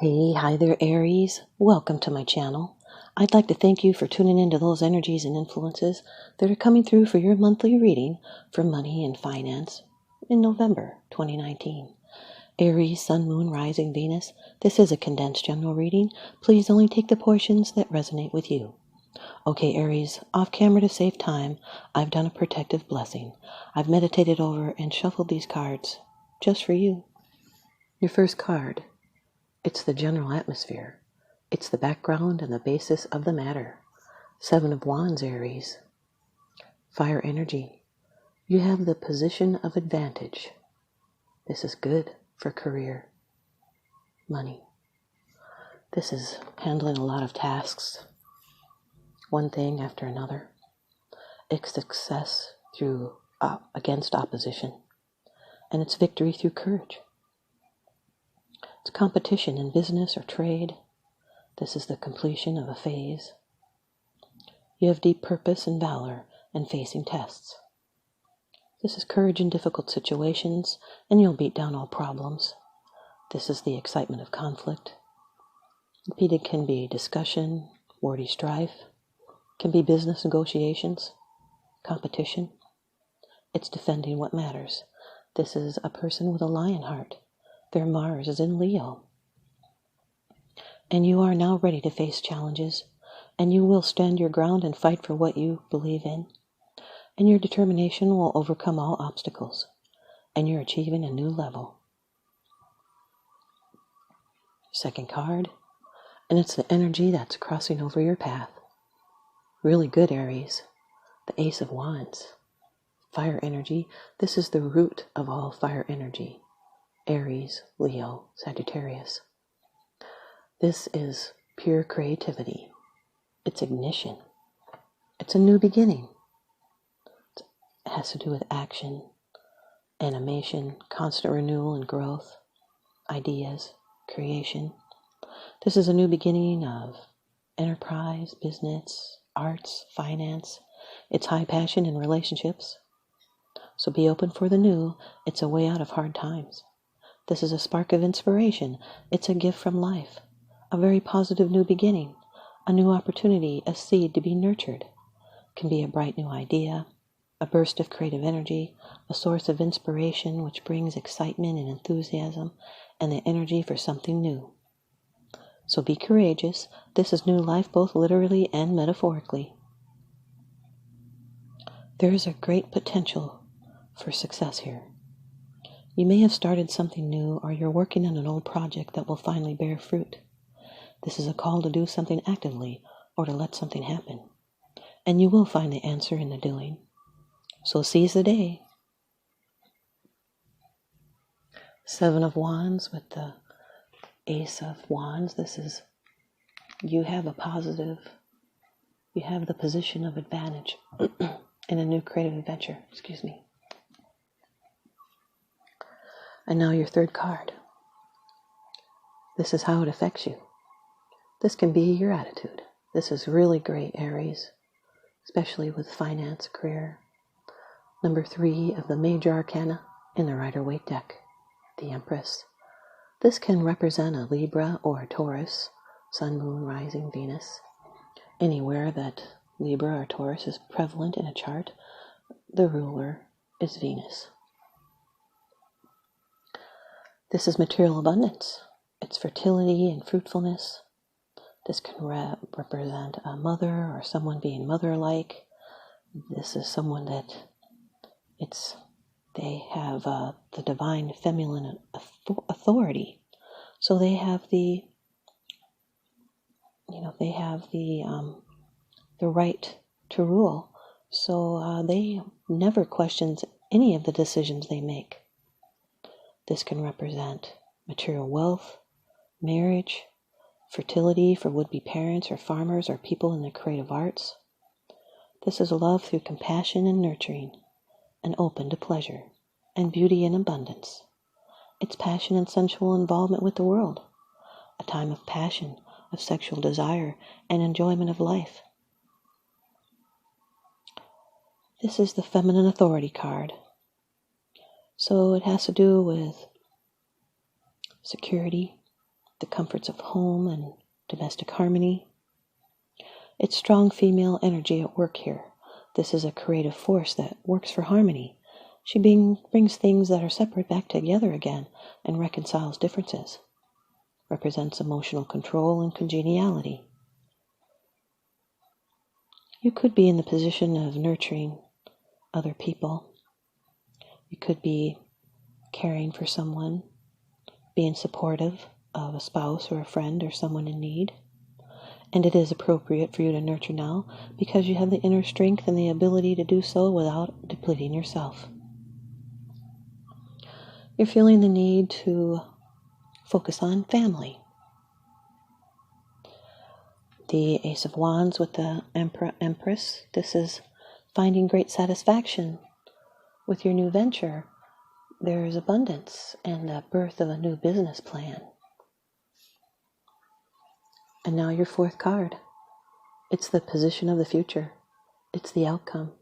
Hey, hi there, Aries. Welcome to my channel. I'd like to thank you for tuning into those energies and influences that are coming through for your monthly reading for money and finance in November 2019. Aries, Sun, Moon, Rising, Venus. This is a condensed general reading. Please only take the portions that resonate with you. Okay, Aries, off camera to save time, I've done a protective blessing. I've meditated over and shuffled these cards just for you. Your first card. It's the general atmosphere. It's the background and the basis of the matter. 7 of Wands, Aries. Fire energy. You have the position of advantage. This is good for career. Money. This is handling a lot of tasks. One thing after another. It's success through against opposition. And it's victory through courage. It's competition in business or trade. This is the completion of a phase. You have deep purpose and valor in facing tests. This is courage in difficult situations, and you'll beat down all problems. This is the excitement of conflict. It can be discussion, wordy strife. It can be business negotiations, competition. It's defending what matters. This is a person with a lion heart. Their Mars is in Leo. And you are now ready to face challenges, and you will stand your ground and fight for what you believe in. And your determination will overcome all obstacles, and you're achieving a new level. Second card, and it's the energy that's crossing over your path. Really good, Aries. The Ace of Wands. Fire energy. This is the root of all fire energy. Aries, Leo, Sagittarius. This is pure creativity. It's ignition. It's a new beginning. It has to do with action, animation, constant renewal and growth, ideas, creation. This is a new beginning of enterprise, business, arts, finance. It's high passion in relationships. So be open for the new. It's a way out of hard times. This is a spark of inspiration. It's a gift from life, a very positive new beginning, a new opportunity, a seed to be nurtured. It can be a bright new idea, a burst of creative energy, a source of inspiration which brings excitement and enthusiasm and the energy for something new. So be courageous. This is new life both literally and metaphorically. There is a great potential for success here. You may have started something new, or you're working on an old project that will finally bear fruit. This is a call to do something actively or to let something happen. And you will find the answer in the doing. So seize the day. 7 of Wands with the Ace of Wands. This is, you have the position of advantage in a new creative adventure. And now your third card. This is how it affects you. This can be your attitude. This is really great, Aries, especially with finance, career. Number 3 of the major arcana in the Rider-Waite deck, the Empress. This can represent a Libra or a Taurus, Sun, Moon, Rising, Venus. Anywhere that Libra or Taurus is prevalent in a chart, the ruler is Venus. This is material abundance. It's fertility and fruitfulness. This can represent a mother or someone being mother-like. This is someone that they have the divine feminine authority. So they have the right to rule. So they never question any of the decisions they make. This can represent material wealth, marriage, fertility for would-be parents or farmers or people in the creative arts. This is love through compassion and nurturing, and open to pleasure, and beauty and abundance. It's passion and sensual involvement with the world, a time of passion, of sexual desire, and enjoyment of life. This is the feminine authority card. So it has to do with security, the comforts of home and domestic harmony. It's strong female energy at work here. This is a creative force that works for harmony. She brings things that are separate back together again and reconciles differences. Represents emotional control and congeniality. You could be in the position of nurturing other people. You could be caring for someone, being supportive of a spouse or a friend or someone in need. And it is appropriate for you to nurture now because you have the inner strength and the ability to do so without depleting yourself. You're feeling the need to focus on family. The Ace of Wands with the Empress. This is finding great satisfaction with your new venture. There's abundance and the birth of a new business plan. And now your fourth card. It's the position of the future. It's the outcome,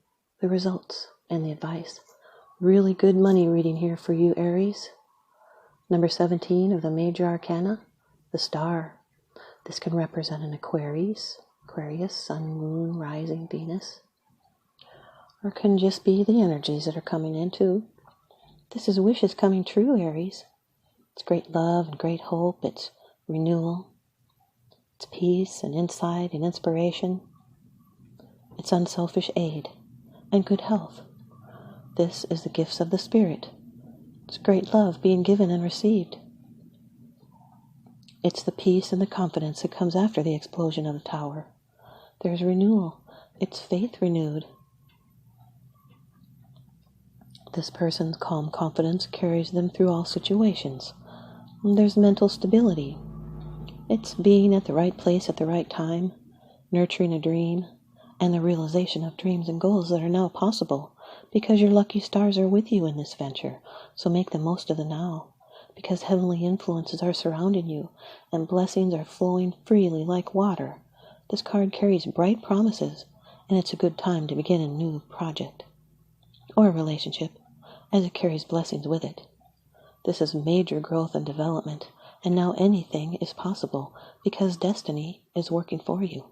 the results, and the advice. Really good money reading here for you, Aries. Number 17 of the major arcana, the Star. This can represent an Aquarius, Sun, Moon, Rising, Venus. Or can just be the energies that are coming in too. This is wishes coming true, Aries. It's great love and great hope. It's renewal. It's peace and insight and inspiration. It's unselfish aid and good health. This is the gifts of the Spirit. It's great love being given and received. It's the peace and the confidence that comes after the explosion of the tower. There's renewal. It's faith renewed. This person's calm confidence carries them through all situations. And there's mental stability. It's being at the right place at the right time, nurturing a dream, and the realization of dreams and goals that are now possible because your lucky stars are with you in this venture. So make the most of the now because heavenly influences are surrounding you and blessings are flowing freely like water. This card carries bright promises and it's a good time to begin a new project or a relationship as it carries blessings with it. This is major growth and development. And now anything is possible because destiny is working for you.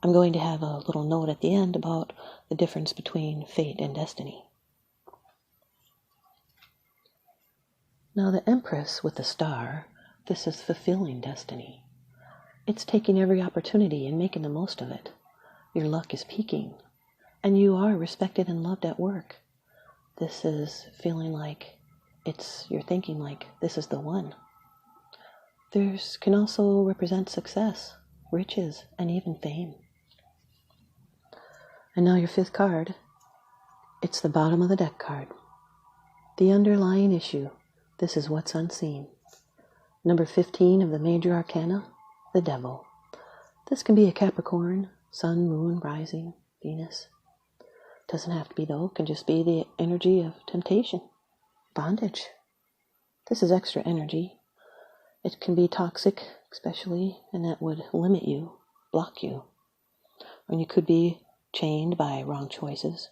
I'm going to have a little note at the end about the difference between fate and destiny. Now the Empress with the Star, this is fulfilling destiny. It's taking every opportunity and making the most of it. Your luck is peaking, and you are respected and loved at work. This is feeling like you're thinking like this is the one. This can also represent success, riches, and even fame. And now your fifth card. It's the bottom of the deck card. The underlying issue. This is what's unseen. Number 15 of the major arcana, the Devil. This can be a Capricorn, Sun, Moon, Rising, Venus. Doesn't have to be though. It can just be the energy of temptation. Bondage. This is extra energy. It can be toxic, especially, and that would limit you, block you. And you could be chained by wrong choices,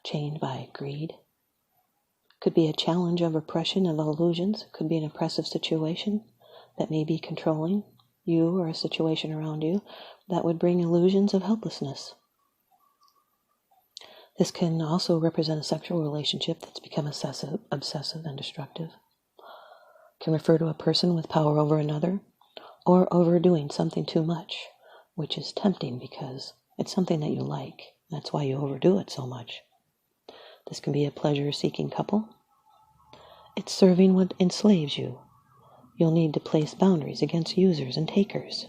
chained by greed. Could be a challenge of oppression of illusions. Could be an oppressive situation that may be controlling you or a situation around you that would bring illusions of helplessness. This can also represent a sexual relationship that's become obsessive and destructive. It can refer to a person with power over another or overdoing something too much, which is tempting because it's something that you like. That's why you overdo it so much. This can be a pleasure-seeking couple. It's serving what enslaves you. You'll need to place boundaries against users and takers.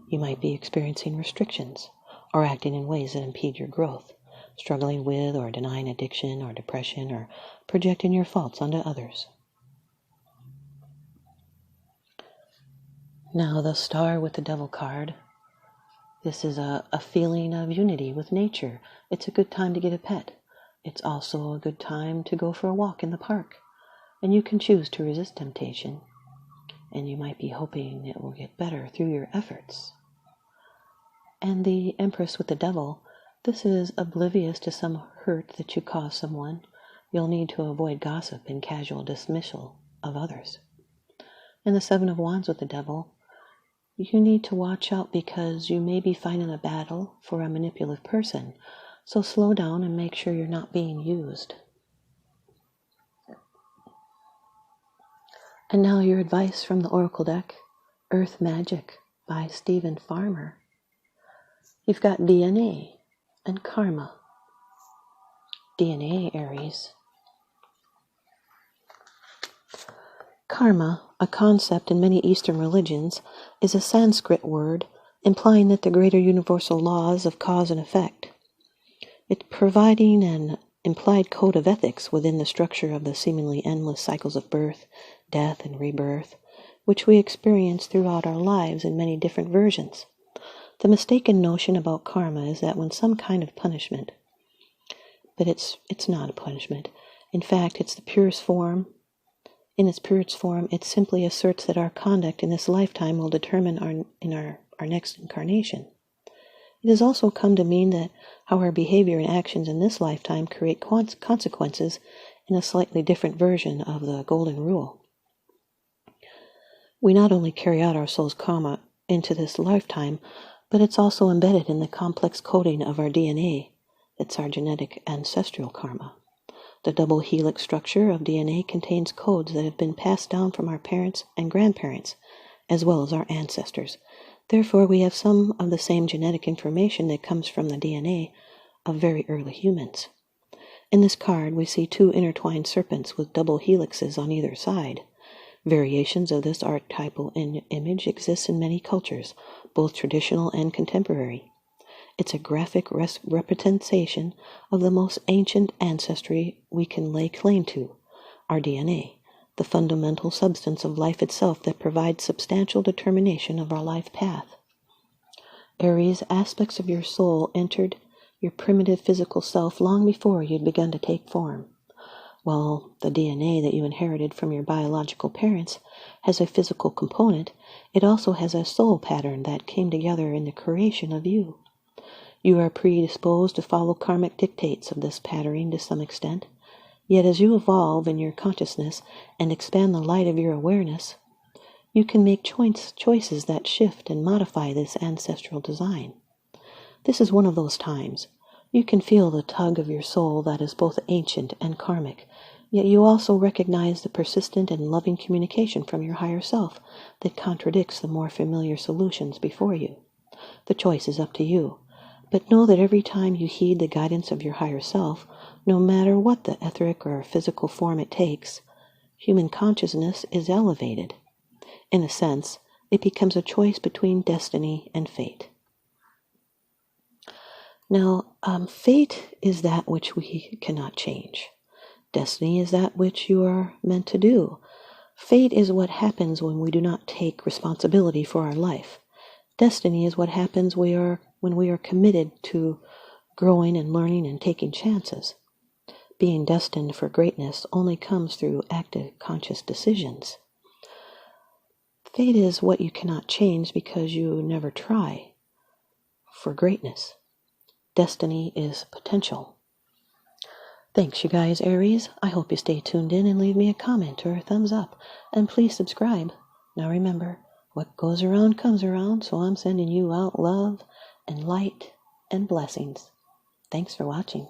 You might be experiencing restrictions or acting in ways that impede your growth. Struggling with or denying addiction or depression or projecting your faults onto others. Now the Star with the Devil card. This is a feeling of unity with nature. It's a good time to get a pet. It's also a good time to go for a walk in the park. And you can choose to resist temptation. And you might be hoping it will get better through your efforts. And the Empress with the Devil. This is oblivious to some hurt that you caused someone. You'll need to avoid gossip and casual dismissal of others. And the Seven of Wands with the Devil, you need to watch out because you may be fighting a battle for a manipulative person. So slow down and make sure you're not being used. And now your advice from the Oracle deck, Earth Magic by Stephen Farmer. You've got DNA and karma. DNA, Aries. Karma, a concept in many Eastern religions, is a Sanskrit word implying that the greater universal laws of cause and effect. It's providing an implied code of ethics within the structure of the seemingly endless cycles of birth, death, and rebirth, which we experience throughout our lives in many different versions. The mistaken notion about karma is that when some kind of punishment, but it's not a punishment. In fact, it's the purest form. In its purest form, it simply asserts that our conduct in this lifetime will determine our next incarnation. It has also come to mean that how our behavior and actions in this lifetime create consequences in a slightly different version of the golden rule. We not only carry out our soul's karma into this lifetime, but it's also embedded in the complex coding of our DNA. It's our genetic ancestral karma. The double helix structure of DNA contains codes that have been passed down from our parents and grandparents, as well as our ancestors. Therefore, we have some of the same genetic information that comes from the DNA of very early humans. In this card, we see two intertwined serpents with double helixes on either side. Variations of this archetypal image exist in many cultures, both traditional and contemporary. It's a graphic representation of the most ancient ancestry we can lay claim to, our DNA, the fundamental substance of life itself that provides substantial determination of our life path. Aries, aspects of your soul entered your primitive physical self long before you'd begun to take form. While the DNA that you inherited from your biological parents has a physical component, it also has a soul pattern that came together in the creation of you. You are predisposed to follow karmic dictates of this patterning to some extent, yet as you evolve in your consciousness and expand the light of your awareness, you can make choices that shift and modify this ancestral design. This is one of those times. You can feel the tug of your soul that is both ancient and karmic, yet you also recognize the persistent and loving communication from your higher self that contradicts the more familiar solutions before you. The choice is up to you, but know that every time you heed the guidance of your higher self, no matter what the etheric or physical form it takes, human consciousness is elevated. In a sense, it becomes a choice between destiny and fate. Now, fate is that which we cannot change. Destiny is that which you are meant to do. Fate is what happens when we do not take responsibility for our life. Destiny is what happens when we are committed to growing and learning and taking chances. Being destined for greatness only comes through active, conscious decisions. Fate is what you cannot change because you never try for greatness. Destiny is potential. Thanks, you guys, Aries. I hope you stay tuned in and leave me a comment or a thumbs up. And please subscribe. Now remember, what goes around comes around, so I'm sending you out love and light and blessings. Thanks for watching.